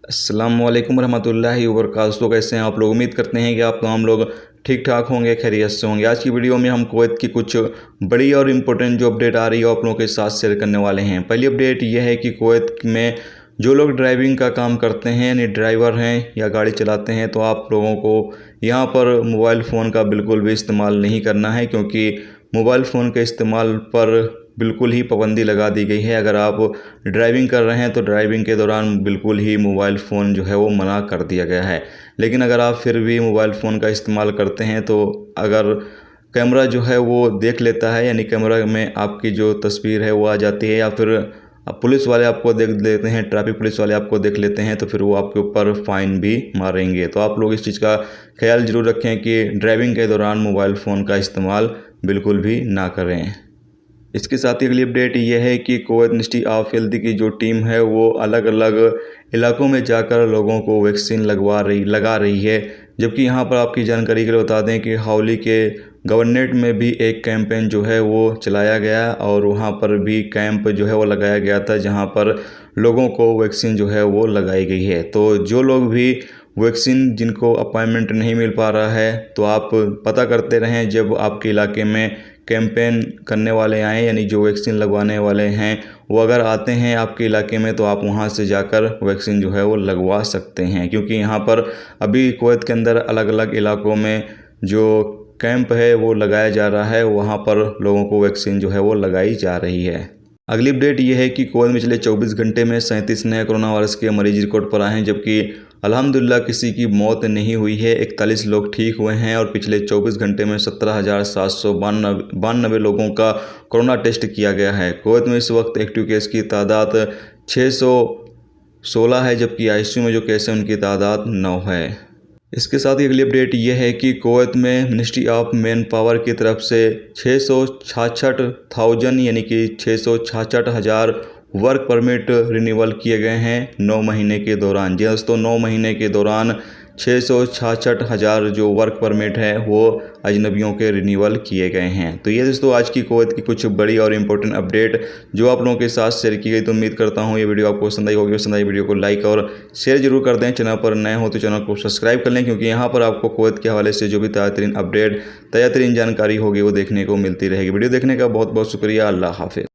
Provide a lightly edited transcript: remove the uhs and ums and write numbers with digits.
अस्सलाम वालेकुम रहमतुल्लाहि व बरकातहू। कैसे हैं आप लोग? उम्मीद करते हैं कि आप तमाम लोग ठीक ठाक होंगे, खैरियत से होंगे। आज की वीडियो में हम कुवैत की कुछ बड़ी और इम्पोर्टेंट जो अपडेट आ रही है आप लोगों के साथ शेयर करने वाले हैं। पहली अपडेट यह है कि कुवैत में जो लोग ड्राइविंग का काम करते हैं यानी ड्राइवर हैं या गाड़ी चलाते हैं, तो आप लोगों को यहाँ पर मोबाइल फ़ोन का बिल्कुल भी इस्तेमाल नहीं करना है, क्योंकि मोबाइल फ़ोन के इस्तेमाल पर बिल्कुल ही पाबंदी लगा दी गई है। अगर आप ड्राइविंग कर रहे हैं तो ड्राइविंग के दौरान बिल्कुल ही मोबाइल फ़ोन जो है वो मना कर दिया गया है। लेकिन अगर आप फिर भी मोबाइल फ़ोन का इस्तेमाल करते हैं तो अगर कैमरा जो है वो देख लेता है, यानी कैमरा में आपकी जो तस्वीर है वो आ जाती है, या फिर अब पुलिस वाले आपको देख लेते हैं, ट्रैफिक पुलिस वाले आपको देख लेते हैं, तो फिर वो आपके ऊपर फ़ाइन भी मारेंगे। तो आप लोग इस चीज़ का ख्याल ज़रूर रखें कि ड्राइविंग के दौरान मोबाइल फ़ोन का इस्तेमाल बिल्कुल भी ना करें। इसके साथ ही अगली अपडेट ये है कि कुवैत मिनिस्ट्री ऑफ हेल्थ की जो टीम है वो अलग अलग इलाकों में जाकर लोगों को वैक्सीन लगा रही है। जबकि यहाँ पर आपकी जानकारी के लिए बता दें कि हावली के गवर्नरेट में भी एक कैंपेन जो है वो चलाया गया और वहाँ पर भी कैंप जो है वो लगाया गया था, जहाँ पर लोगों को वैक्सीन जो है वो लगाई गई है। तो जो लोग भी वैक्सीन जिनको अपॉइंटमेंट नहीं मिल पा रहा है, तो आप पता करते रहें। जब आपके इलाके में कैंपेन करने वाले आएँ, यानी जो वैक्सीन लगवाने वाले हैं वो अगर आते हैं आपके इलाके में, तो आप वहां से जाकर वैक्सीन जो है वो लगवा सकते हैं। क्योंकि यहाँ पर अभी कुवैत के अंदर अलग अलग इलाकों में जो कैंप है वो लगाया जा रहा है, वहाँ पर लोगों को वैक्सीन जो है वो लगाई जा रही है। अगली अपडेट ये है कि कुवैत में पिछले 24 घंटे में 37 नए कोरोना वायरस के मरीज रिकॉर्ड पर आए हैं, जबकि अल्हम्दुलिल्लाह किसी की मौत नहीं हुई है। 41 लोग ठीक हुए हैं और पिछले 24 घंटे में 17,792 लोगों का कोरोना टेस्ट किया गया है। कुवैत में इस वक्त एक्टिव केस की तादाद 616 है, जबकि आईसीयू में जो केस है उनकी तादाद 9 है। इसके साथ ही अगली अपडेट ये है कि कुवैत में मिनिस्ट्री ऑफ मैन पावर की तरफ से 666,000 यानी कि 666,000 वर्क परमिट रिन्यूअल किए गए हैं 9 महीने के दौरान। जी दोस्तों, 9 महीने के दौरान 666,000 जो वर्क परमिट है वो अजनबियों के रिन्यूअल किए गए हैं। तो ये दोस्तों आज की कुवैत की कुछ बड़ी और इम्पोर्टेंट अपडेट जो आप लोगों के साथ शेयर की गई। तो उम्मीद करता हूँ ये वीडियो आपको पसंद आई होगी। पसंद आई वीडियो को लाइक और शेयर जरूर कर दें। चैनल पर नए हो तो चैनल को सब्सक्राइब कर लें, क्योंकि यहाँ पर आपको कुवैत के हवाले से जो भी ताज़ा तरीन अपडेट, ताज़ा तरीन जानकारी होगी वो देखने को मिलती रहेगी। वीडियो देखने का बहुत बहुत शुक्रिया। अल्लाह हाफिज़।